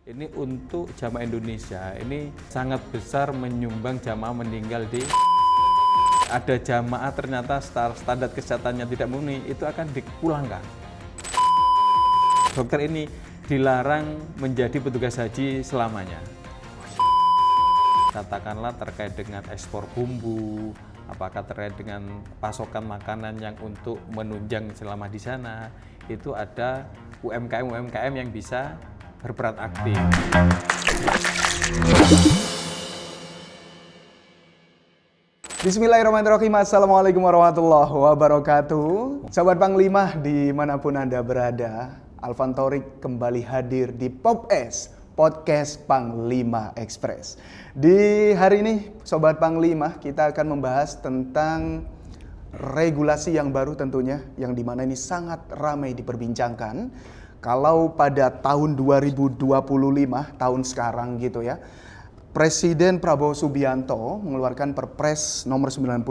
Ini untuk jamaah Indonesia, ini sangat besar menyumbang jamaah meninggal di ada jamaah ternyata standar kesehatannya tidak memenuhi, itu akan dipulangkan. Dokter ini dilarang menjadi petugas haji selamanya. Katakanlah terkait dengan ekspor bumbu, apakah terkait dengan pasokan makanan yang untuk menunjang selama di sana, itu ada UMKM yang bisa berperan aktif. Bismillahirrahmanirrahim. Assalamualaikum warahmatullahi wabarakatuh. Sahabat Panglima dimanapun Anda berada, Alvan Thorik kembali hadir di PopS, Podcast Panglima Express. Di hari ini, Sobat Panglima, kita akan membahas tentang regulasi yang baru tentunya, yang dimana ini sangat ramai diperbincangkan. Kalau pada tahun 2025, tahun sekarang gitu ya, Presiden Prabowo Subianto mengeluarkan Perpres nomor 92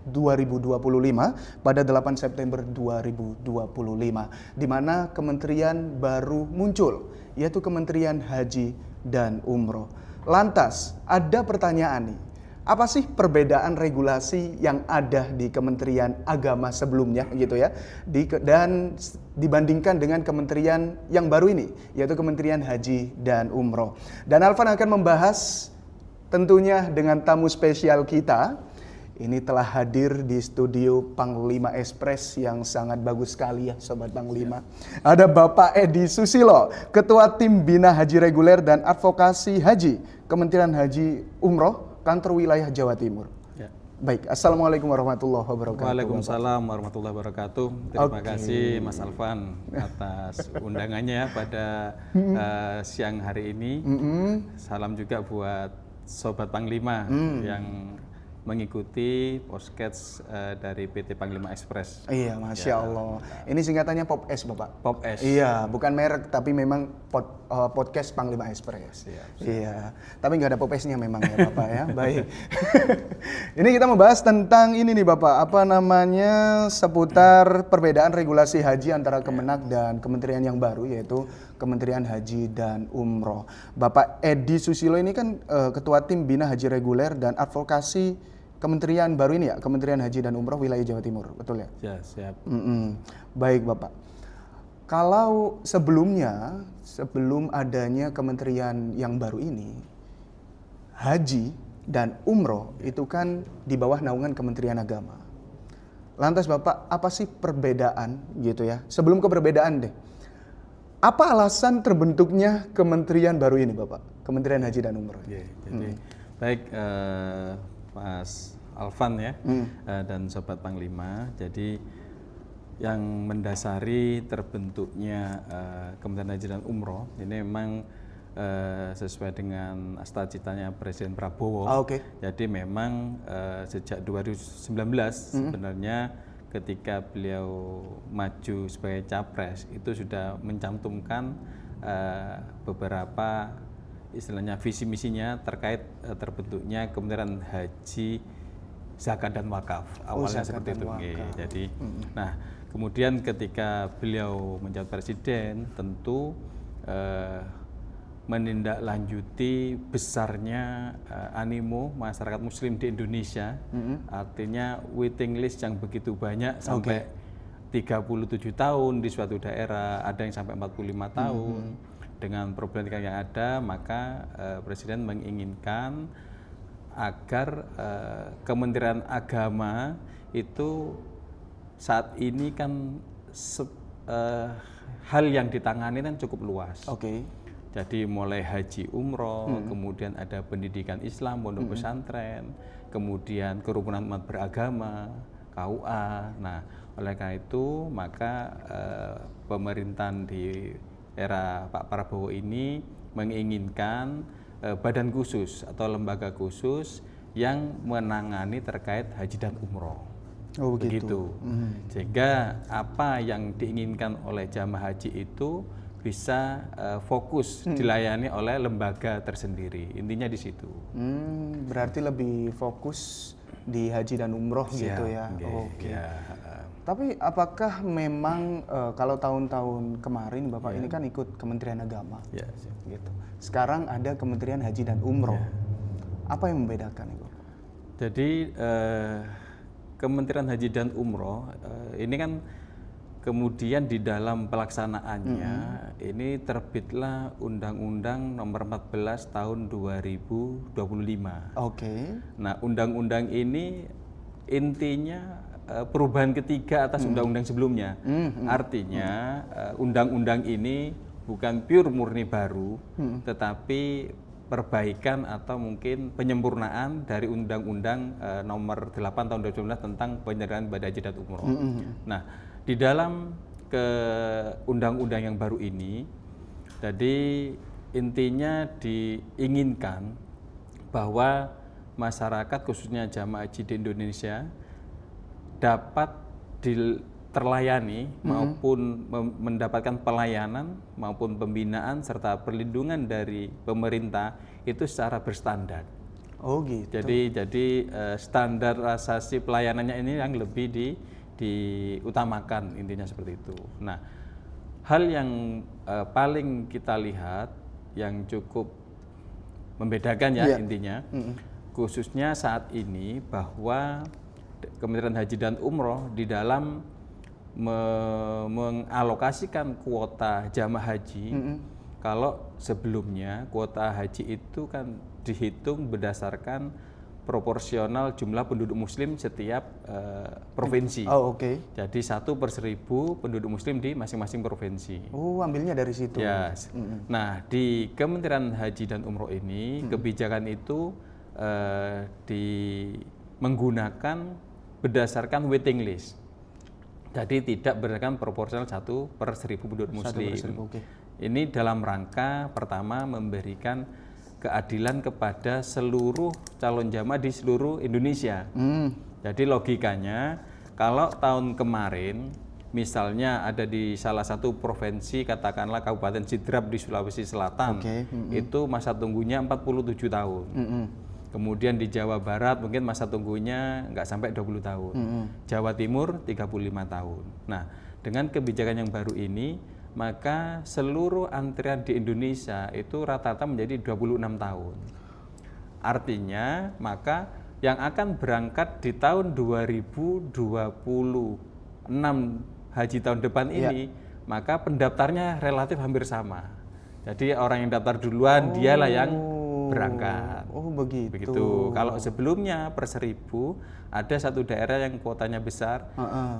2025 pada 8 September 2025, di mana kementerian baru muncul, yaitu Kementerian Haji dan Umroh. Lantas, ada pertanyaan nih, apa sih perbedaan regulasi yang ada di Kementerian Agama sebelumnya gitu ya, dan dibandingkan dengan kementerian yang baru ini, yaitu Kementerian Haji dan Umroh. Dan Alvan akan membahas tentunya dengan tamu spesial kita. Ini telah hadir di studio Panglima Express yang sangat bagus sekali ya Sobat Panglima. Ada Bapak Edi Susilo, Ketua Tim Bina Haji Reguler dan Advokasi Haji, Kementerian Haji Umroh, Kantor Wilayah Jawa Timur. Ya. Baik, Assalamualaikum warahmatullahi wabarakatuh. Waalaikumsalam warahmatullahi wabarakatuh. Terima kasih Mas Alvan atas undangannya pada siang hari ini. Salam juga buat Sobat Panglima yang mengikuti podcast dari PT Panglima Express. Iya, Masya Allah. Ini singkatannya PopS, Bapak. PopS. Iya, bukan merek, tapi memang podcast Panglima Express. Iya, tapi nggak ada PopS-nya memang ya, Bapak ya. Baik. Ini kita membahas tentang ini nih, Bapak. Apa namanya, seputar perbedaan regulasi haji antara Kemenak dan kementerian yang baru, yaitu Kementerian Haji dan Umroh. Bapak Edi Susilo ini kan Ketua Tim Bina Haji Reguler dan Advokasi Kementerian baru ini ya, Kementerian Haji dan Umroh Wilayah Jawa Timur, betul ya? Ya, siap. Baik Bapak. Kalau sebelumnya, sebelum adanya kementerian yang baru ini, Haji dan Umroh itu kan di bawah naungan Kementerian Agama. Lantas Bapak, apa sih perbedaan gitu ya? Sebelum ke perbedaan deh, apa alasan terbentuknya kementerian baru ini Bapak? Kementerian Haji dan Umroh. Jadi, baik Mas Alvan ya, dan Sobat Panglima. Jadi yang mendasari terbentuknya Kementerian Haji dan Umroh ini memang sesuai dengan cita-citanya Presiden Prabowo. Jadi memang sejak 2019 sebenarnya ketika beliau maju sebagai capres itu sudah mencantumkan beberapa istilahnya visi misinya terkait terbentuknya Kementerian Haji, Zakat dan Wakaf. Awalnya seperti itu. Jadi, nah kemudian ketika beliau menjadi presiden, tentu menindaklanjuti besarnya animo masyarakat Muslim di Indonesia, artinya waiting list yang begitu banyak sampai 37 tahun di suatu daerah, ada yang sampai 45 tahun. Dengan problematika yang ada, maka Presiden menginginkan agar Kementerian Agama itu saat ini kan hal yang ditangani kan cukup luas. Jadi mulai haji umroh, kemudian ada pendidikan Islam, pondok pesantren, kemudian kerukunan umat beragama, KUA. Nah, oleh karena itu maka pemerintahan di era Pak Prabowo ini menginginkan badan khusus atau lembaga khusus yang menangani terkait haji dan umroh. Begitu. Sehingga apa yang diinginkan oleh jamaah haji itu bisa fokus dilayani oleh lembaga tersendiri. Intinya di situ. Berarti lebih fokus di haji dan umroh gitu ya. Tapi apakah memang kalau tahun-tahun kemarin Bapak ini kan ikut Kementerian Agama, gitu. Sekarang ada Kementerian Haji dan Umroh. Apa yang membedakan itu? Jadi Kementerian Haji dan Umroh ini kan kemudian di dalam pelaksanaannya ini terbitlah Undang-Undang Nomor 14 Tahun 2025. Nah, undang-undang ini intinya perubahan ketiga atas undang-undang sebelumnya. Artinya undang-undang ini bukan pure murni baru, tetapi perbaikan atau mungkin penyempurnaan dari Undang-Undang Nomor 8 Tahun 2019 tentang penyelenggaraan ibadah haji dan umroh. Nah, di dalam ke undang-undang yang baru ini, jadi intinya diinginkan bahwa masyarakat khususnya jamaah haji di Indonesia dapat terlayani maupun mendapatkan pelayanan maupun pembinaan serta perlindungan dari pemerintah itu secara berstandar. Gitu. Jadi standar asasi pelayanannya ini yang lebih diutamakan, intinya seperti itu. Nah, hal yang paling kita lihat yang cukup membedakan intinya, khususnya saat ini bahwa Kementerian Haji dan Umroh di dalam mengalokasikan kuota jamaah haji. Kalau sebelumnya kuota haji itu kan dihitung berdasarkan proporsional jumlah penduduk muslim setiap provinsi. Jadi 1/1000 penduduk muslim di masing-masing provinsi. Ambilnya dari situ. Nah, di Kementerian Haji dan Umroh ini kebijakan itu menggunakan berdasarkan waiting list. Jadi tidak berdasarkan proporsional 1/1000 penduduk muslim. Ini dalam rangka pertama memberikan keadilan kepada seluruh calon jamaah di seluruh Indonesia. Jadi logikanya kalau tahun kemarin misalnya ada di salah satu provinsi, katakanlah Kabupaten Sidrap di Sulawesi Selatan, itu masa tunggunya 47 tahun. Kemudian di Jawa Barat mungkin masa tunggunya nggak sampai 20 tahun. Jawa Timur 35 tahun. Nah, dengan kebijakan yang baru ini, maka seluruh antrian di Indonesia itu rata-rata menjadi 26 tahun. Artinya, maka yang akan berangkat di tahun 2026 haji tahun depan ini, maka pendaftarnya relatif hampir sama. Jadi orang yang daftar duluan dialah yang berangkat. Begitu. Kalau sebelumnya per 1000 ada satu daerah yang kuotanya besar,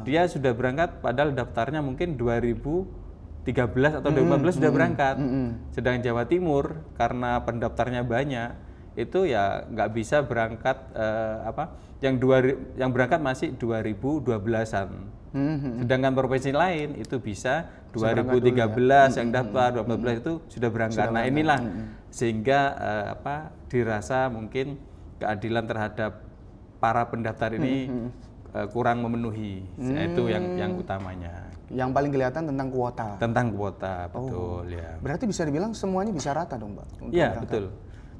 dia sudah berangkat padahal daftarnya mungkin 2013 atau 2015 sudah berangkat. Sedang Jawa Timur karena pendaftarnya banyak, itu ya nggak bisa berangkat yang berangkat masih 2012-an. Sedangkan provinsi lain itu bisa 2013 yang daftar, 2014 itu sudah berangkat. Nah, inilah sehingga dirasa mungkin keadilan terhadap para pendaftar ini kurang memenuhi. Itu yang utamanya. Yang paling kelihatan tentang kuota. Tentang kuota, betul ya. Berarti bisa dibilang semuanya bisa rata dong, Pak? Iya, betul.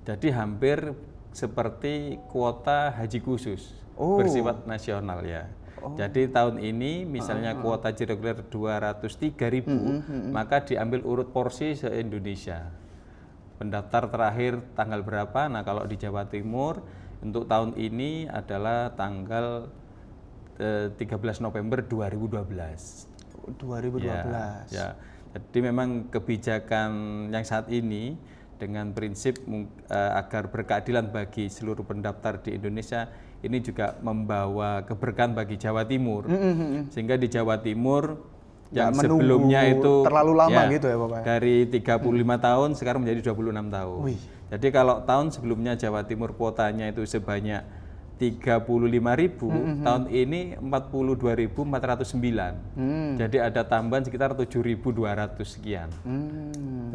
Jadi hampir seperti kuota haji khusus bersifat nasional ya. Jadi tahun ini misalnya kuota haji reguler 203.000, maka diambil urut porsi se-Indonesia. Pendaftar terakhir tanggal berapa? Nah, kalau di Jawa Timur untuk tahun ini adalah tanggal 13 November 2012. 2012. Ya. Jadi memang kebijakan yang saat ini dengan prinsip agar berkeadilan bagi seluruh pendaftar di Indonesia ini juga membawa keberkahan bagi Jawa Timur. Sehingga di Jawa Timur yang sebelumnya itu terlalu lama gitu ya, Bapak. Dari 35 tahun sekarang menjadi 26 tahun. Jadi kalau tahun sebelumnya Jawa Timur kuotanya itu sebanyak 35.000, tahun ini 42.409. Jadi ada tambahan sekitar 7.200 sekian.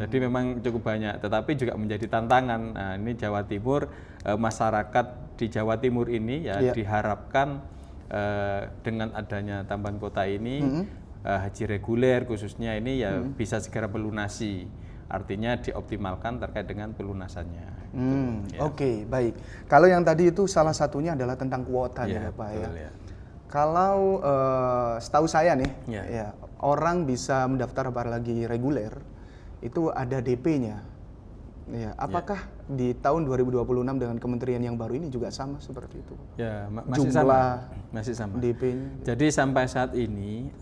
Jadi memang cukup banyak, tetapi juga menjadi tantangan. Nah, ini Jawa Timur, masyarakat di Jawa Timur ini ya diharapkan dengan adanya tambahan kota ini, haji reguler khususnya ini ya bisa segera melunasi. Artinya dioptimalkan terkait dengan pelunasannya. Oke, baik. Kalau yang tadi itu salah satunya adalah tentang kuota ya, Pak ya. Kalau setahu saya nih, Ya. ya, orang bisa mendaftar apalagi reguler itu ada DP-nya. Ya, apakah di tahun 2026 dengan kementerian yang baru ini juga sama seperti itu? Ya, masih Jumlah masih sama. DP-nya. Jadi sampai saat ini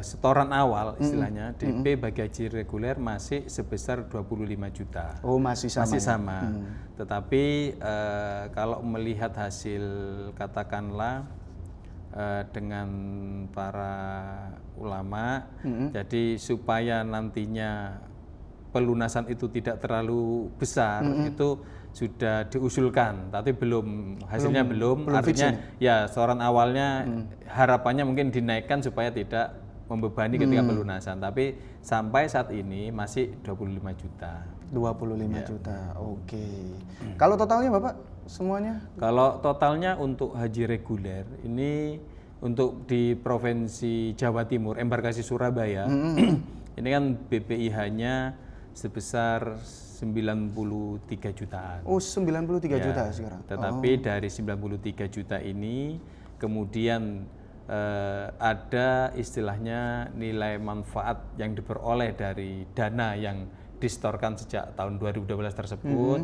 setoran awal istilahnya DP bagi haji reguler masih sebesar 25 juta. Oh, masih sama. Masih ya? sama. Tetapi kalau melihat hasil katakanlah dengan para ulama, jadi supaya nantinya pelunasan itu tidak terlalu besar, itu sudah diusulkan, tapi hasilnya belum artinya ya setoran awalnya harapannya mungkin dinaikkan supaya tidak membebani ketika pelunasan, tapi sampai saat ini masih 25 juta. 25 juta, oke. Kalau totalnya Bapak semuanya? Kalau totalnya untuk haji reguler ini untuk di Provinsi Jawa Timur, embarkasi Surabaya, ini kan BPIH-nya sebesar 93 jutaan. Oh, 93 juta sekarang. Tetapi dari 93 juta ini kemudian ada istilahnya nilai manfaat yang diperoleh dari dana yang disetorkan sejak tahun 2012 tersebut.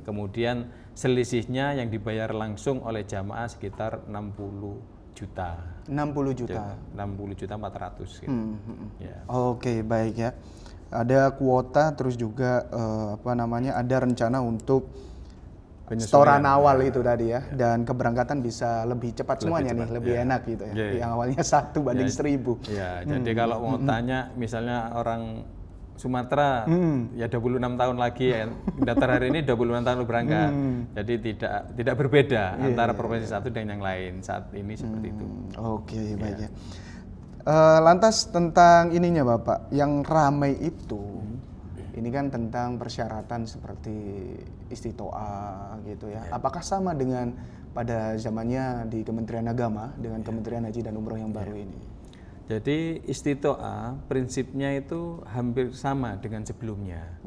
Kemudian selisihnya yang dibayar langsung oleh jamaah sekitar 60 juta. 60 juta. 60 juta 400 gitu. Ya. Oke, baik ya. Ada kuota, terus juga ada rencana untuk setoran awal itu tadi ya, dan keberangkatan bisa lebih cepat semuanya nih, lebih enak gitu ya. Yang awalnya 1 banding 1000. Ya, jadi kalau mau tanya misalnya orang Sumatera ya 26 tahun lagi ya, daftar hari ini 26 tahun lu berangkat. Jadi tidak berbeda antara provinsi satu dengan yang lain saat ini seperti itu. Oke, baik ya. Lantas tentang ininya Bapak, yang ramai itu, ini kan tentang persyaratan seperti istitoah gitu ya. Apakah sama dengan pada zamannya di Kementerian Agama dengan Kementerian Haji dan Umroh yang baru ini? Jadi istitoah prinsipnya itu hampir sama dengan sebelumnya.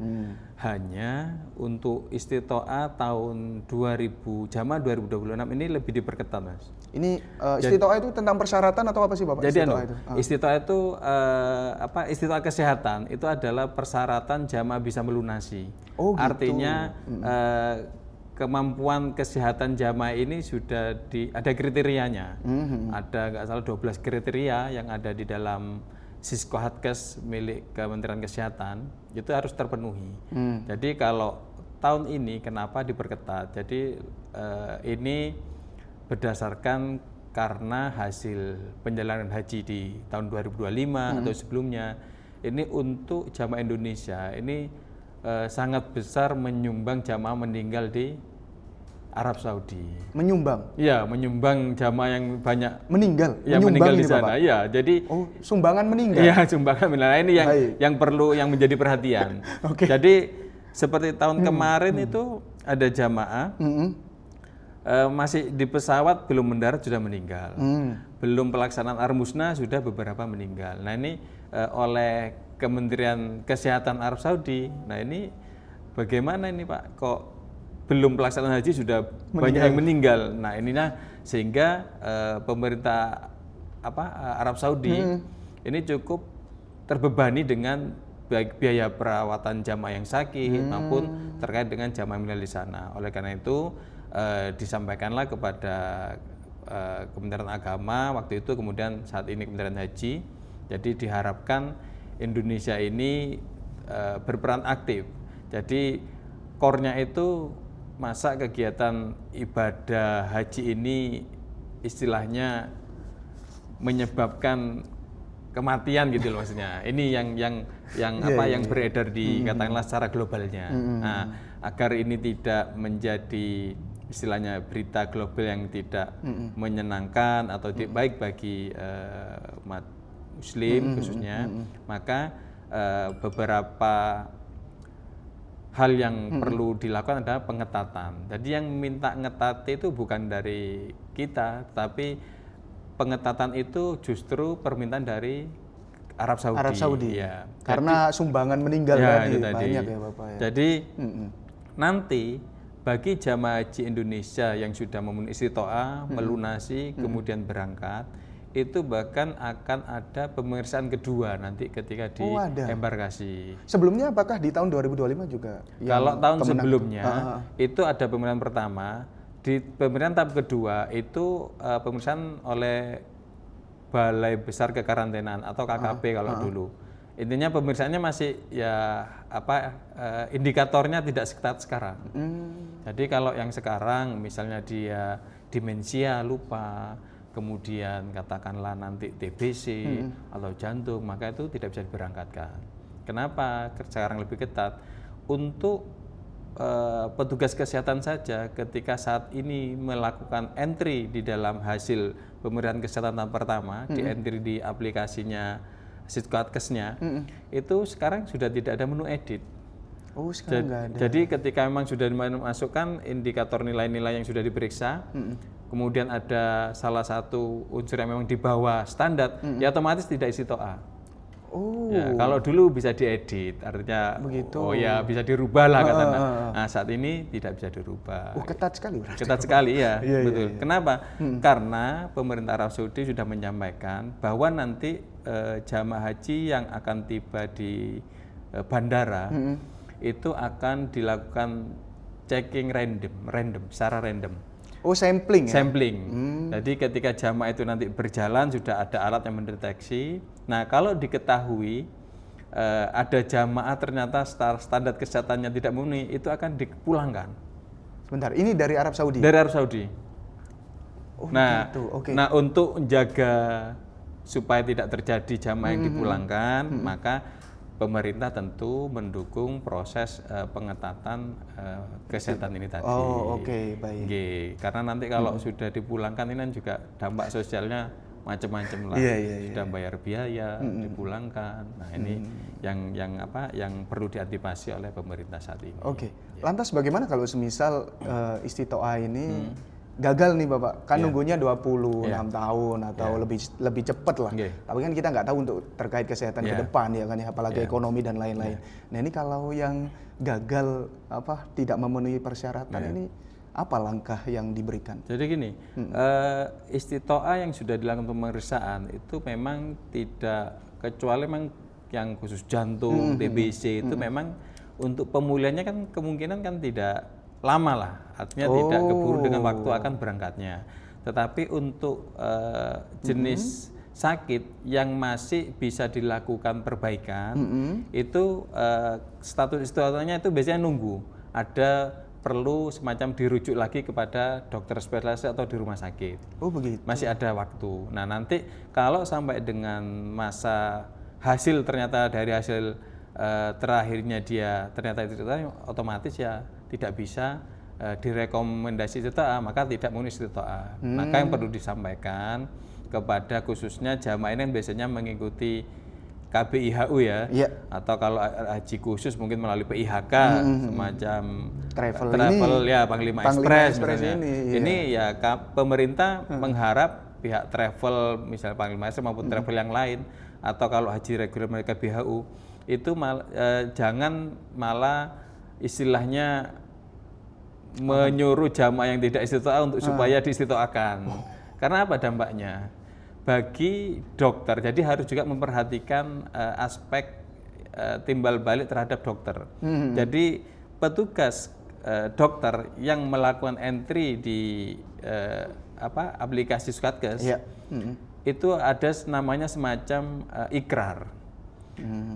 Hanya untuk istitoah tahun jamaah 2026 ini lebih diperketat, Mas. Ini istitoah itu tentang persyaratan atau apa sih Bapak? Jadi istitoah itu istitoah kesehatan itu adalah persyaratan jamaah bisa melunasi. Oh, gitu. Artinya kemampuan kesehatan jamaah ini sudah ada kriterianya. Ada nggak salah 12 kriteria yang ada di dalam Siskohatkes milik Kementerian Kesehatan itu harus terpenuhi. Jadi kalau tahun ini kenapa diperketat? Jadi ini berdasarkan karena hasil penjalanan haji di tahun 2025 atau sebelumnya, ini untuk jamaah Indonesia ini sangat besar menyumbang jamaah meninggal di Arab Saudi. Menyumbang? Iya, menyumbang jamaah yang banyak meninggal. Ya, meninggal di sana. Iya, jadi sumbangan meninggal. Iya, sumbangan meninggal. Ini yang perlu yang menjadi perhatian. Jadi seperti tahun kemarin itu ada jamaah masih di pesawat belum mendarat sudah meninggal. Belum pelaksanaan Armusna sudah beberapa meninggal. Nah, ini oleh Kementerian Kesehatan Arab Saudi. Nah, ini bagaimana ini Pak? Kok belum pelaksanaan haji sudah banyak yang meninggal. Nah, inilah sehingga pemerintah Arab Saudi ini cukup terbebani dengan baik biaya perawatan jamaah yang sakit maupun terkait dengan jamaah meninggal di sana. Oleh karena itu disampaikanlah kepada Kementerian Agama waktu itu, kemudian saat ini Kementerian Haji. Jadi diharapkan Indonesia ini berperan aktif. Jadi core-nya itu masa kegiatan ibadah haji ini istilahnya menyebabkan kematian gitu loh maksudnya. Ini yang beredar di katakanlah secara globalnya. Nah, agar ini tidak menjadi istilahnya berita global yang tidak menyenangkan atau baik bagi umat Muslim khususnya, maka beberapa hal yang perlu dilakukan adalah pengetatan. Jadi yang minta ngetat itu bukan dari kita, tapi pengetatan itu justru permintaan dari Arab Saudi. Arab Saudi. Ya. Karena sumbangan meninggal tadi banyak ya Bapak ya. Jadi nanti bagi jamaah haji Indonesia yang sudah memenuhi istitoah, melunasi, kemudian berangkat, itu bahkan akan ada pemeriksaan kedua nanti ketika di embarkasi. Sebelumnya apakah di tahun 2025 juga? Kalau tahun sebelumnya itu ada pemeriksaan pertama, di pemeriksaan tahap kedua itu pemeriksaan oleh Balai Besar Kekarantinaan atau KKP kalau dulu. Intinya pemeriksaannya masih ya indikatornya tidak seketat sekarang. Jadi kalau yang sekarang misalnya dia demensia, lupa, kemudian katakanlah nanti TBC atau jantung, maka itu tidak bisa diberangkatkan. Kenapa? Sekarang lebih ketat. Untuk petugas kesehatan saja ketika saat ini melakukan entry di dalam hasil pemeriksaan kesehatan tahap pertama, di entry di aplikasinya Sitkatkesnya, itu sekarang sudah tidak ada menu edit. Oh, sekarang nggak ada. Jadi ketika memang sudah dimasukkan indikator nilai-nilai yang sudah diperiksa, kemudian ada salah satu unsur yang memang di bawah standar, ya otomatis tidak istitoah. Oh. Ya, kalau dulu bisa diedit, artinya begitu. Oh ya bisa dirubah lah katanya. Nah saat ini tidak bisa dirubah. Oh, ketat sekali berarti. Ketat sekali ya, iya, betul. Iya. Kenapa? Karena pemerintah Arab Saudi sudah menyampaikan bahwa nanti jamaah haji yang akan tiba di bandara itu akan dilakukan checking random, secara random. Oh, sampling ya? Sampling. Jadi ketika jamaah itu nanti berjalan sudah ada alat yang mendeteksi. Nah, kalau diketahui ada jamaah ternyata standar kesehatannya tidak memenuhi, itu akan dipulangkan. Sebentar, ini dari Arab Saudi? Dari Arab Saudi. Oh, nah, gitu. Okay. Nah untuk menjaga supaya tidak terjadi jamaah yang dipulangkan, maka pemerintah tentu mendukung proses pengetatan kesehatan ini tadi. Oh, oke, baik. Karena nanti kalau sudah dipulangkan ini kan juga dampak sosialnya macam-macam lah. Sudah bayar biaya, dipulangkan. Nah, ini yang perlu diantisipasi oleh pemerintah saat ini. Oke. Lantas bagaimana kalau semisal istitoah ini gagal nih Bapak, kan nunggunya 26 tahun atau lebih cepat lah. Tapi kan kita nggak tahu untuk terkait kesehatan ke depan ya kan ya, apalagi ekonomi dan lain-lain. Nah ini kalau yang gagal tidak memenuhi persyaratan ini apa langkah yang diberikan? Jadi gini, istitoah yang sudah dilakukan pemeriksaan itu memang tidak, kecuali memang yang khusus jantung, TBC itu memang untuk pemulihannya kan kemungkinan kan tidak lama lah, artinya tidak keburu dengan waktu akan berangkatnya. Tetapi untuk jenis sakit yang masih bisa dilakukan perbaikan, itu status istitoahnya itu biasanya nunggu. Ada perlu semacam dirujuk lagi kepada dokter spesialis atau di rumah sakit. Oh begitu. Masih ada waktu. Nah nanti kalau sampai dengan masa hasil ternyata dari hasil terakhirnya dia ternyata istitoah, otomatis ya tidak bisa direkomendasi istitoah, maka tidak memenuhi istitoah. Maka yang perlu disampaikan kepada khususnya jamaah ini biasanya mengikuti KBIHU ya, atau kalau haji khusus mungkin melalui PIHK semacam travel ya Panglima Express ini ya pemerintah mengharap pihak travel misalnya Panglima Express maupun travel yang lain, atau kalau haji reguler mereka KBIHU itu jangan malah istilahnya menyuruh jamaah yang tidak istitoah untuk supaya diistitoahkan. Karena apa dampaknya? Bagi dokter, jadi harus juga memperhatikan aspek timbal balik terhadap dokter. Jadi petugas dokter yang melakukan entry di aplikasi Sitkatkes itu ada namanya semacam ikrar.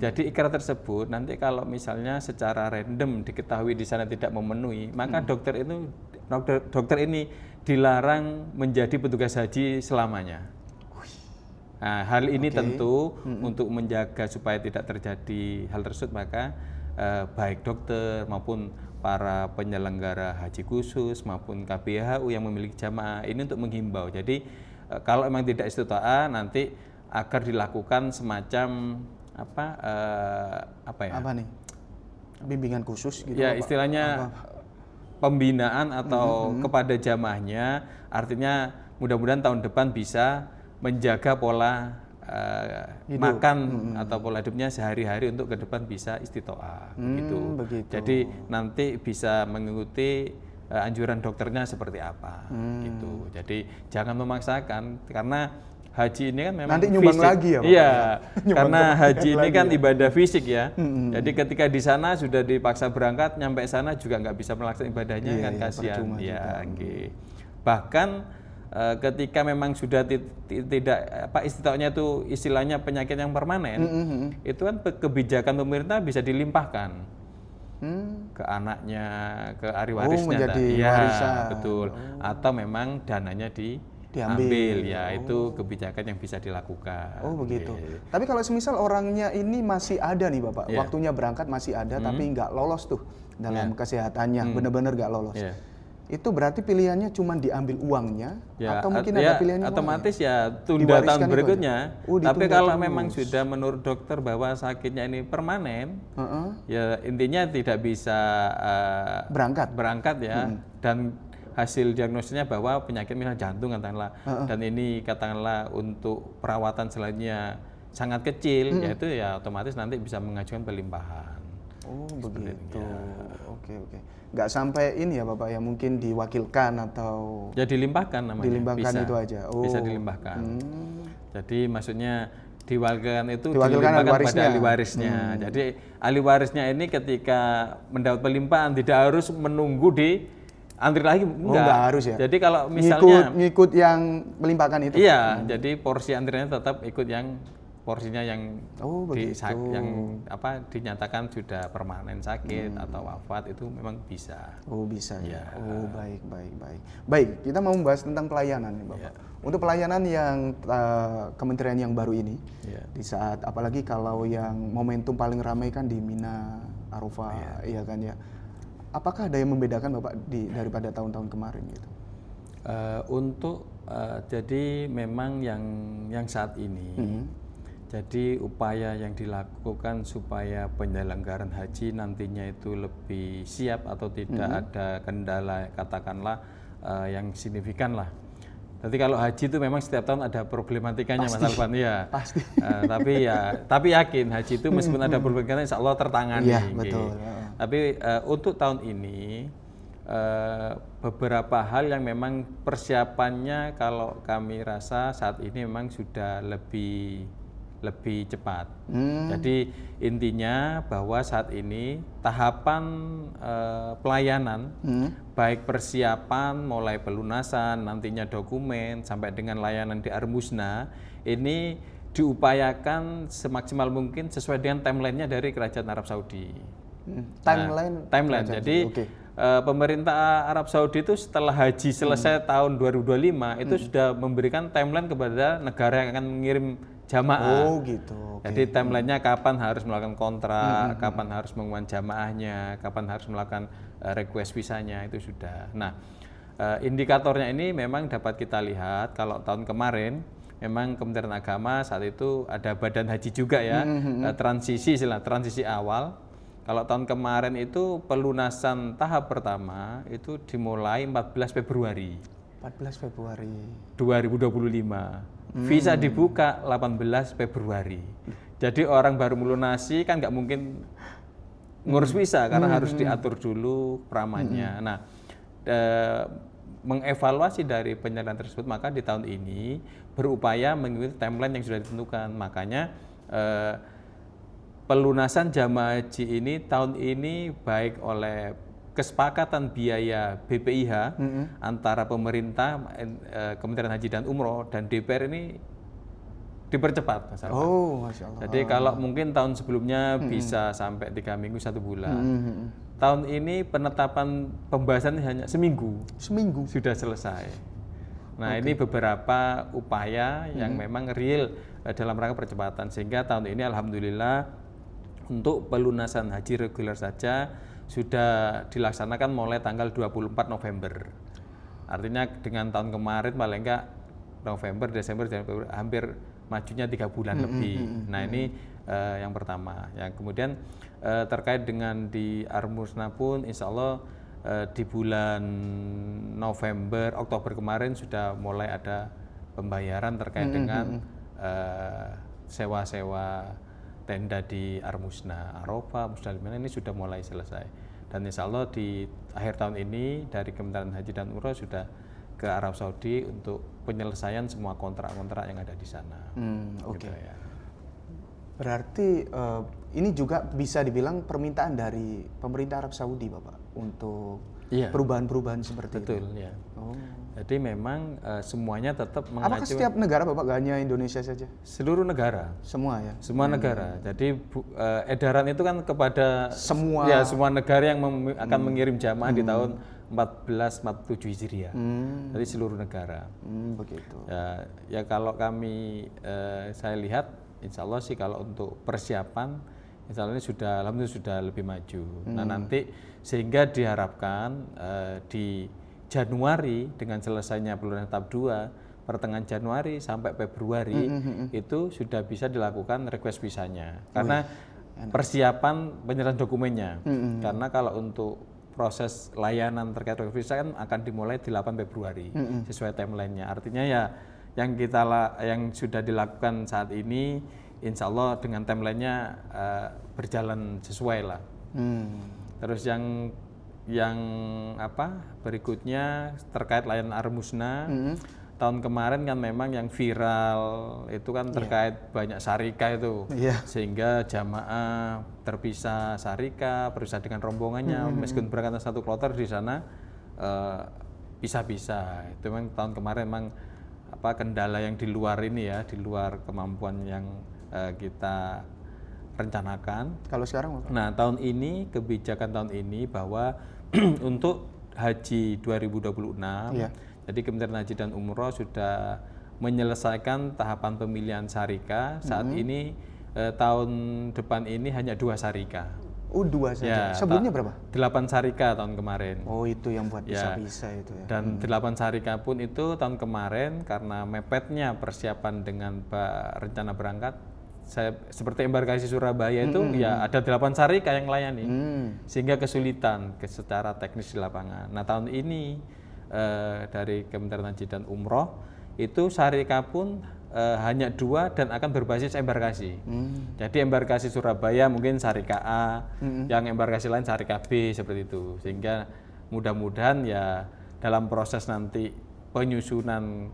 Jadi ikrar tersebut nanti kalau misalnya secara random diketahui di sana tidak memenuhi, maka dokter ini dilarang menjadi petugas haji selamanya. Nah, hal ini tentu untuk menjaga supaya tidak terjadi hal tersebut, maka baik dokter maupun para penyelenggara haji khusus maupun KBIHU yang memiliki jamaah ini untuk menghimbau. Jadi kalau memang tidak istitoah nanti agar dilakukan semacam apa nih? Bimbingan khusus gitu. Ya, istilahnya pembinaan atau kepada jamaahnya, artinya mudah-mudahan tahun depan bisa menjaga pola makan atau pola hidupnya sehari-hari untuk ke depan bisa istitoah begitu. Jadi nanti bisa mengikuti anjuran dokternya seperti apa gitu. Jadi jangan memaksakan karena haji ini kan memang nanti nyumbang fisik. lagi ya Pak? Iya, karena haji ini kan ya? ibadah fisik ya. Jadi ketika di sana sudah dipaksa berangkat, nyampe sana juga nggak bisa melaksanakan ibadahnya kan kasihan. Ya, bahkan ketika memang sudah tidak istilahnya itu istilahnya penyakit yang permanen, itu kan kebijakan pemerintah bisa dilimpahkan ke anaknya, ke ahli warisnya. Menjadi ya, warisan. betul. Atau memang dananya diambil ya, itu kebijakan yang bisa dilakukan. Oh begitu. Tapi kalau semisal orangnya ini masih ada nih Bapak, waktunya berangkat masih ada tapi nggak lolos tuh dalam kesehatannya, benar-benar nggak lolos. Itu berarti pilihannya cuma diambil uangnya atau mungkin ada pilihannya otomatis ya tunda tahun berikutnya. Tapi kalau memang sudah menurut dokter bahwa sakitnya ini permanen, ya intinya tidak bisa berangkat ya, dan hasil diagnosisnya bahwa penyakit misalnya jantung katakanlah, dan ini katakanlah untuk perawatan selanjutnya sangat kecil, yaitu ya otomatis nanti bisa mengajukan pelimpahan. Oh begitu. Oke. Nggak sampai ini ya Bapak ya, mungkin diwakilkan atau ya dilimpahkan namanya. Dilimpahkan bisa, itu aja. Bisa dilimpahkan. Jadi maksudnya diwakilkan itu dilimpahkan pada ahli warisnya. Jadi ahli warisnya ini ketika mendapat pelimpahan tidak harus menunggu di antri lagi, enggak harus ya. Jadi kalau misalnya ngikut yang melimpahkan itu. Iya, jadi porsi antriannya tetap ikut yang porsinya yang dinyatakan sudah permanen sakit atau wafat, itu memang bisa. Oh bisa ya. Baik. Baik, kita mau membahas tentang pelayanan nih Bapak. Untuk pelayanan yang kementerian yang baru ini, di saat apalagi kalau yang momentum paling ramai kan di Mina, Arafah, ya kan ya. Apakah ada yang membedakan Bapak daripada tahun-tahun kemarin gitu? Jadi memang yang saat ini, jadi upaya yang dilakukan supaya penyelenggaraan haji nantinya itu lebih siap atau tidak ada kendala katakanlah yang signifikan lah. Jadi kalau haji itu memang setiap tahun ada problematikanya Mas Alvan ya. Pasti. Tapi yakin haji itu meskipun ada problematikanya insya Allah tertangani. Iya betul. Tapi untuk tahun ini beberapa hal yang memang persiapannya kalau kami rasa saat ini memang sudah lebih cepat. Jadi intinya bahwa saat ini tahapan pelayanan, baik persiapan mulai pelunasan, nantinya dokumen, sampai dengan layanan di Armusna, ini diupayakan semaksimal mungkin sesuai dengan timeline-nya dari Kerajaan Arab Saudi. Timeline. Jadi pemerintah Arab Saudi itu setelah haji selesai tahun 2025 itu sudah memberikan timeline kepada negara yang akan mengirim jamaah. Oh gitu. Jadi timelinenya kapan harus melakukan kontrak, kapan harus mengumumkan jamaahnya, kapan harus melakukan request visanya, itu sudah. Nah, indikatornya ini memang dapat kita lihat kalau tahun kemarin memang Kementerian Agama saat itu ada badan haji juga ya, transisi awal. Kalau tahun kemarin itu pelunasan tahap pertama itu dimulai 14 Februari 2025. Visa dibuka 18 Februari. Jadi orang baru melunasi kan nggak mungkin ngurus visa karena harus diatur dulu pramannya. Nah, mengevaluasi dari penyelenggaraan tersebut, maka di tahun ini berupaya mengikuti timeline yang sudah ditentukan. Makanya pelunasan jamaah haji ini tahun ini baik oleh kesepakatan biaya BPIH antara pemerintah, Kementerian Haji dan Umroh dan DPR ini dipercepat. Oh, Masya Allah. Jadi kalau mungkin tahun sebelumnya bisa sampai 3 minggu 1 bulan. Tahun ini penetapan pembahasan hanya seminggu sudah selesai. Nah ini beberapa upaya yang memang real dalam rangka percepatan, sehingga tahun ini alhamdulillah untuk pelunasan haji reguler saja sudah dilaksanakan mulai tanggal 24 November. Artinya dengan tahun kemarin paling enggak November, Desember, hampir majunya 3 bulan lebih. Nah ini yang pertama. Yang kemudian terkait dengan di Armusna pun insya Allah di bulan November, Oktober kemarin sudah mulai ada pembayaran terkait dengan sewa-sewa tenda di Armusna, Arafah, Musdalifah ini sudah mulai selesai. Dan insya Allah di akhir tahun ini dari Kementerian Haji dan Umroh sudah ke Arab Saudi untuk penyelesaian semua kontrak-kontrak yang ada di sana. Oke. Gitu ya. Berarti ini juga bisa dibilang permintaan dari pemerintah Arab Saudi, Bapak, untuk perubahan-perubahan seperti itu. Betul, ya. Jadi memang semuanya tetap mengacu. Apakah setiap negara, Bapak, gak hanya Indonesia saja? Seluruh negara. Semua ya? Semua negara. Jadi edaran itu kan kepada semua negara yang akan mengirim jamaah di tahun 1447 Hijriah. Jadi seluruh negara. Begitu. Ya kalau kami saya lihat, insya Allah sih kalau untuk persiapan, insya Allah ini alhamdulillah sudah lebih maju. Nah nanti sehingga diharapkan di Januari dengan selesainya pelunasan tahap 2, pertengahan Januari sampai Februari itu sudah bisa dilakukan request visanya. Karena persiapan penyerahan dokumennya. Karena kalau untuk proses layanan terkait request visa kan akan dimulai di 8 Februari sesuai timelinenya. Artinya ya yang sudah dilakukan saat ini insya Allah dengan timelinenya berjalan sesuai lah. Terus yang berikutnya terkait layanan Armusna. Tahun kemarin kan memang yang viral itu kan terkait banyak syarika itu, sehingga jamaah terpisah syarika, berpisah dengan rombongannya, meskipun berangkat satu kloter di sana pisah-pisah. Itu memang tahun kemarin memang kendala yang di luar ini ya, di luar kemampuan yang kita rencanakan. Kalau sekarang apa? Nah, kebijakan tahun ini bahwa untuk haji 2026, jadi Kementerian Haji dan Umroh sudah menyelesaikan tahapan pemilihan syarika. Saat ini tahun depan ini hanya 2 syarika. Oh, 2 saja. Sebelumnya berapa? 8 syarika tahun kemarin. Oh, itu yang buat bisa-bisa itu ya. Dan 8 syarika pun itu tahun kemarin karena mepetnya persiapan dengan rencana berangkat. Saya seperti embarkasi Surabaya itu ya ada 8 syarika yang layani, sehingga kesulitan secara teknis di lapangan. Nah tahun ini dari Kementerian Haji dan Umroh itu syarika pun hanya 2 dan akan berbasis embarkasi. Jadi embarkasi Surabaya mungkin syarika A, yang embarkasi lain syarika B seperti itu. Sehingga mudah-mudahan ya dalam proses nanti penyusunan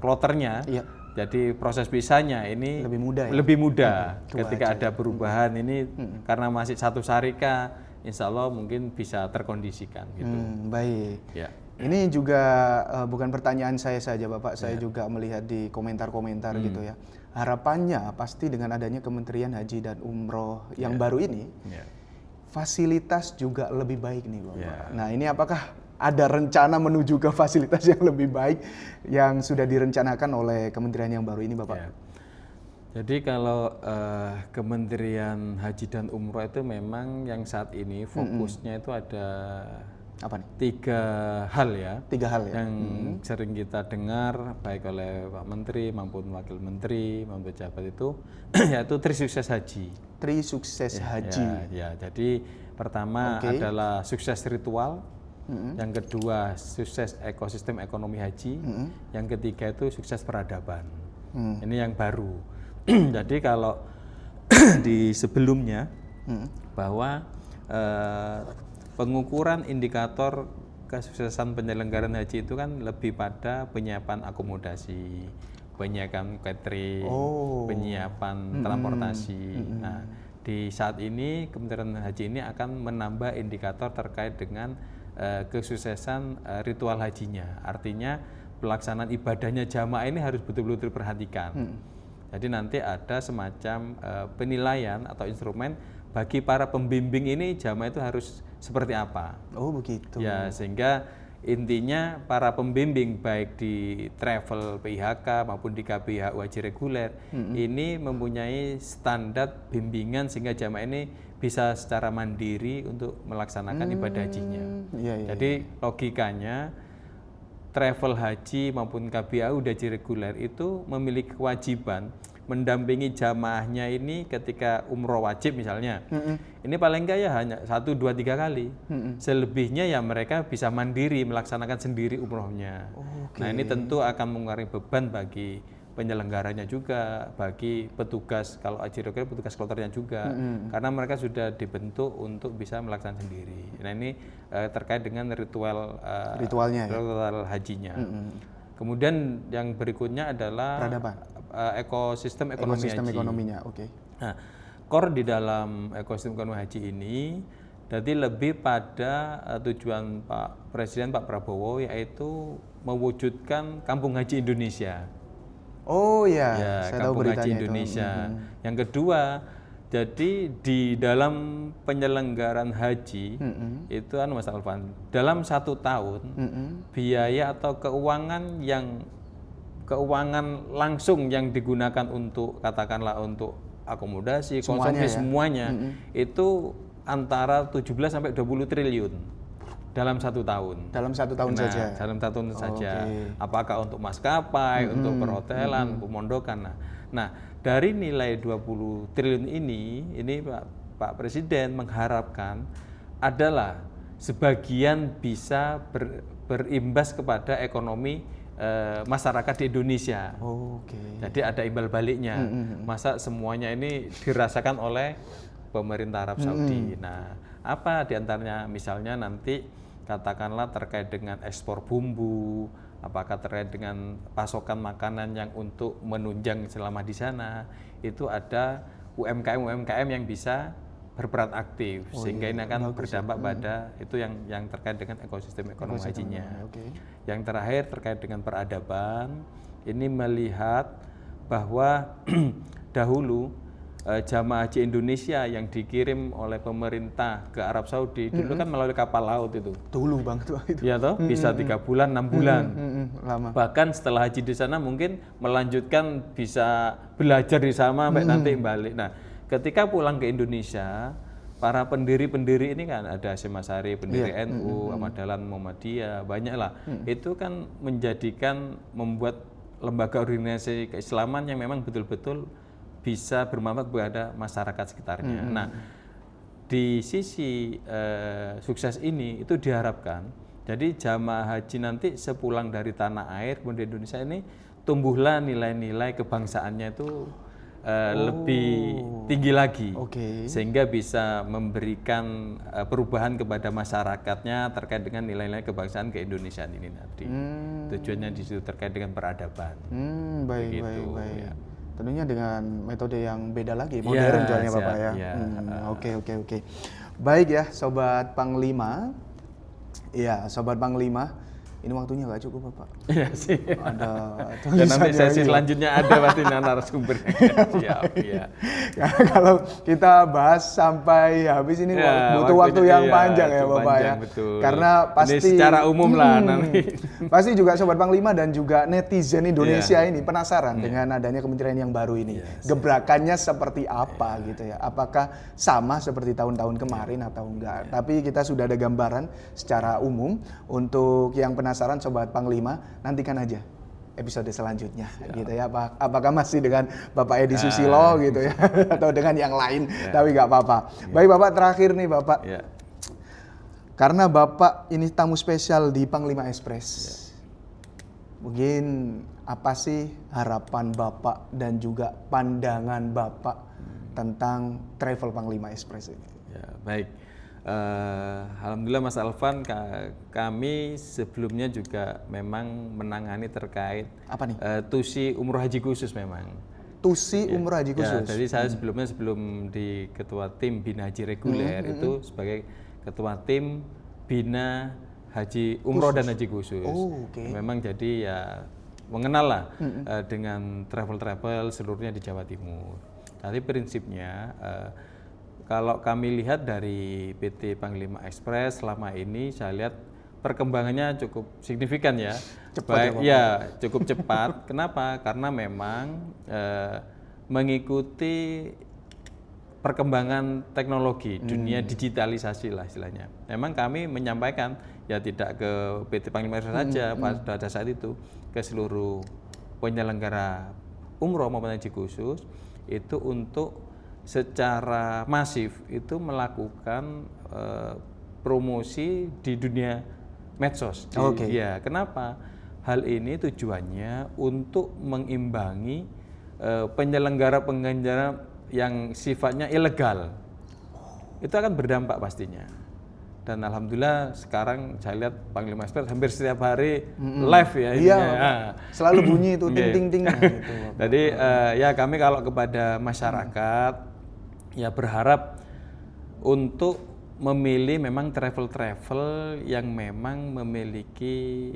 kloternya. Jadi proses visanya ini lebih mudah ketika ada perubahan ini karena masih 1 syarika, insya Allah mungkin bisa terkondisikan gitu. Baik. Ya. Ini juga bukan pertanyaan saya saja, Bapak. Saya juga melihat di komentar-komentar gitu ya. Harapannya pasti dengan adanya Kementerian Haji dan Umroh yang baru ini, fasilitas juga lebih baik nih, Bapak. Nah ini apakah ada rencana menuju ke fasilitas yang lebih baik yang sudah direncanakan oleh kementerian yang baru ini, Bapak? Jadi kalau Kementerian Haji dan Umroh itu memang yang saat ini fokusnya itu ada apa nih? 3 hal ya. 3 hal ya. Yang sering kita dengar baik oleh Pak Menteri maupun Wakil Menteri maupun pejabat itu yaitu Trisukses Haji. Trisukses Haji. Ya, jadi pertama adalah sukses ritual. Yang kedua sukses ekosistem ekonomi haji, yang ketiga itu sukses peradaban. Ini yang baru. Jadi kalau di sebelumnya bahwa pengukuran indikator kesuksesan penyelenggaraan haji itu kan lebih pada penyiapan akomodasi, penyiapan catering, penyiapan transportasi. Nah, di saat ini Kementerian Haji ini akan menambah indikator terkait dengan kesuksesan ritual hajinya. Artinya pelaksanaan ibadahnya jamaah ini harus betul-betul diperhatikan. Jadi nanti ada semacam penilaian atau instrumen bagi para pembimbing ini jamaah itu harus seperti apa. Oh begitu. Ya, sehingga intinya para pembimbing baik di travel PIHK maupun di KBH Haji reguler ini mempunyai standar bimbingan sehingga jamaah ini bisa secara mandiri untuk melaksanakan ibadah hajinya. Jadi logikanya travel haji maupun KBH Haji reguler itu memiliki kewajiban mendampingi jamaahnya ini ketika umroh wajib misalnya. Ini paling enggak ya hanya 1, 2, 3 kali. Selebihnya ya mereka bisa mandiri melaksanakan sendiri umrohnya. Nah ini tentu akan mengurangi beban bagi penyelenggaranya juga, bagi petugas kalau haji reguler, petugas kloternya juga, karena mereka sudah dibentuk untuk bisa melaksanakan sendiri. Nah ini terkait dengan ritualnya, ritual hajinya. Kemudian yang berikutnya adalah ekosistem ekonomi ekonominya. Nah, core di dalam ekosistem ekonomi haji ini jadi lebih pada tujuan Pak Presiden, Pak Prabowo, yaitu mewujudkan Kampung Haji Indonesia. Oh ya, saya Kampung Haji Indonesia. Yang kedua, jadi di dalam penyelenggaraan haji itu Mas Alvan, dalam 1 tahun biaya atau keuangan langsung yang digunakan untuk katakanlah untuk akomodasi, konsumsi semuanya itu antara 17 sampai 20 triliun dalam 1 tahun. Dalam 1 tahun saja. Dalam 1 tahun saja. Apakah untuk maskapai, untuk perhotelan, pemondokan. Nah, dari nilai 20 triliun ini Pak Presiden mengharapkan adalah sebagian bisa berimbas kepada ekonomi masyarakat di Indonesia. Jadi ada imbal baliknya. Masa semuanya ini dirasakan oleh pemerintah Arab Saudi. Nah, apa diantaranya? Misalnya nanti katakanlah terkait dengan ekspor bumbu, apakah terkait dengan pasokan makanan yang untuk menunjang selama di sana, itu ada UMKM yang bisa berperan aktif, sehingga ini akan berdampak pada itu yang terkait dengan ekosistem ekonomi hajinya. Yang terakhir terkait dengan peradaban, ini melihat bahwa dahulu jamaah haji Indonesia yang dikirim oleh pemerintah ke Arab Saudi dulu kan melalui kapal laut itu. Dulu banget itu. Ya toh, bisa 3 bulan, 6 bulan. Lama. Bahkan setelah haji di sana mungkin melanjutkan bisa belajar di sana sampai nanti balik. Nah, ketika pulang ke Indonesia, para pendiri-pendiri ini kan ada Hasyim Asy'ari, pendiri NU, Ahmad Dahlan, Muhammadiyah, banyaklah. Itu kan membuat lembaga organisasi keislaman yang memang betul-betul bisa bermanfaat kepada masyarakat sekitarnya. Nah, di sisi sukses ini itu diharapkan, jadi jamaah haji nanti sepulang dari tanah air kemudian di Indonesia ini tumbuhlah nilai-nilai kebangsaannya itu lebih tinggi lagi, sehingga bisa memberikan perubahan kepada masyarakatnya terkait dengan nilai-nilai kebangsaan keindonesiaan ini nanti. Tujuannya di situ terkait dengan peradaban. Baik. Ya. Tentunya dengan metode yang beda lagi, modern soalnya Bapak ya. Oke. Baik ya, Sobat Panglima. Ya, Sobat Panglima, ini waktunya nggak cukup Bapak. Iya sih. Ada dan nanti sesi selanjutnya ada pasti narasumber. Siap, ya. Kalau kita bahas sampai habis ini butuh waktu yang panjang ya Bapak ya. Betul. Karena pasti ini secara umum lah nanti. Pasti juga Sobat Panglima dan juga netizen Indonesia ini penasaran dengan adanya kementerian yang baru ini. Gebrakannya seperti apa gitu ya. Apakah sama seperti tahun-tahun kemarin atau enggak. Tapi kita sudah ada gambaran secara umum. Untuk yang penasaran Sobat Panglima, nantikan aja episode selanjutnya gitu ya. Apakah masih dengan Bapak Edi Susilo gitu ya atau dengan yang lain, tapi nggak apa-apa. Baik Bapak, terakhir nih Bapak. Karena Bapak ini tamu spesial di Panglima Express. Mungkin apa sih harapan Bapak dan juga pandangan Bapak tentang travel Panglima Express ini? Ya, baik. Alhamdulillah Mas Alvan, kami sebelumnya juga memang menangani terkait apa nih? TUSI umroh haji khusus memang. TUSI umroh haji khusus. Jadi saya sebelum di ketua tim Bina Haji Reguler itu sebagai ketua tim Bina Haji Umroh dan Haji Khusus. Memang jadi ya mengenal lah dengan travel seluruhnya di Jawa Timur. Tapi prinsipnya kalau kami lihat dari PT Panglima Express selama ini, saya lihat perkembangannya cukup signifikan ya. Cukup cepat. Kenapa? Karena memang mengikuti perkembangan teknologi, dunia digitalisasi lah istilahnya. Memang kami menyampaikan ya tidak ke PT Panglima Express saja pada saat itu, ke seluruh penyelenggara umroh maupun haji khusus itu untuk secara masif itu melakukan promosi di dunia medsos. Ya, kenapa? hal ini tujuannya untuk mengimbangi penyelenggara yang sifatnya ilegal. Itu akan berdampak pastinya. Dan alhamdulillah sekarang saya lihat Panglima Express hampir setiap hari live ya. Iya, selalu bunyi itu ting-ting-ting. Gitu. Jadi ya kami kalau kepada masyarakat ya berharap untuk memilih memang travel yang memang memiliki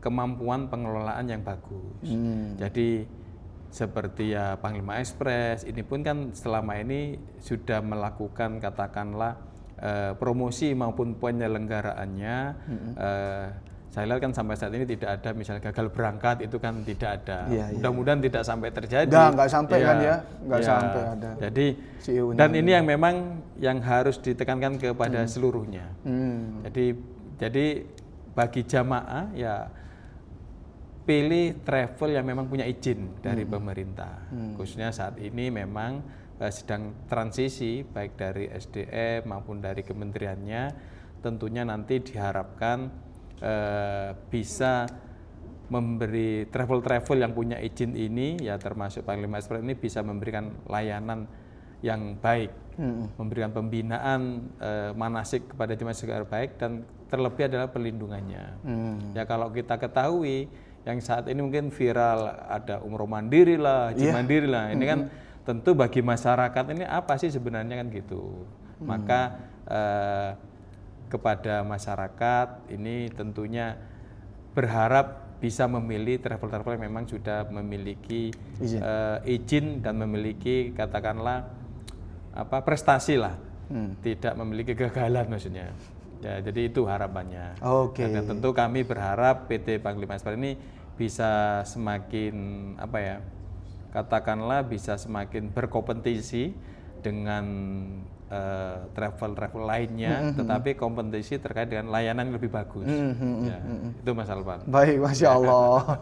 kemampuan pengelolaan yang bagus. Jadi seperti ya Panglima Express ini pun kan selama ini sudah melakukan katakanlah promosi maupun penyelenggaraannya. Saya lihat kan sampai saat ini tidak ada misalnya gagal berangkat, itu kan tidak ada. Mudah-mudahan tidak sampai terjadi. Nggak sampai kan ya, nggak sampai ada. Jadi dan ini yang memang yang harus ditekankan kepada seluruhnya. Jadi bagi jamaah ya pilih travel yang memang punya izin dari pemerintah. Khususnya saat ini memang sedang transisi baik dari SDM maupun dari kementeriannya. Tentunya nanti diharapkan bisa memberi travel yang punya izin ini ya termasuk Panglima Express ini bisa memberikan layanan yang baik, memberikan pembinaan manasik kepada jemaah secara baik dan terlebih adalah perlindungannya. Ya kalau kita ketahui yang saat ini mungkin viral ada umroh mandiri lah, haji mandiri lah. Ini kan tentu bagi masyarakat ini apa sih sebenarnya kan gitu. Maka kepada masyarakat ini tentunya berharap bisa memilih travel yang memang sudah memiliki izin dan memiliki katakanlah prestasi lah, tidak memiliki kegagalan maksudnya. Ya, jadi itu harapannya. Dan tentu kami berharap PT Panglima Express ini bisa semakin katakanlah bisa semakin berkompetisi dengan travel lainnya, tetapi kompetisi terkait dengan layanan yang lebih bagus. Itu Mas Alvan. Baik, Masya Allah.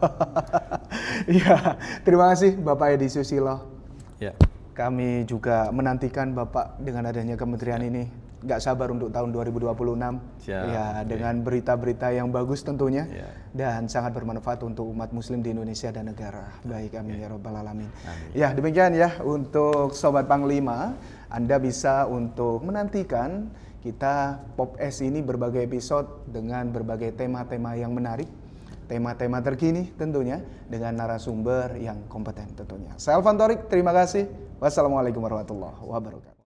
Ya, terima kasih Bapak Edi Susilo. Ya. Kami juga menantikan Bapak dengan adanya kementerian ini. Nggak sabar untuk tahun 2026. Ya, dengan berita-berita yang bagus tentunya. Dan sangat bermanfaat untuk umat muslim di Indonesia dan negara. Baik, amin ya rabbal alamin. Ya, demikian ya untuk Sobat Panglima. Anda bisa untuk menantikan kita Pop S ini berbagai episode dengan berbagai tema-tema yang menarik, tema-tema terkini tentunya dengan narasumber yang kompeten tentunya. Saya Alvan Thorik, terima kasih. Wassalamualaikum warahmatullahi wabarakatuh.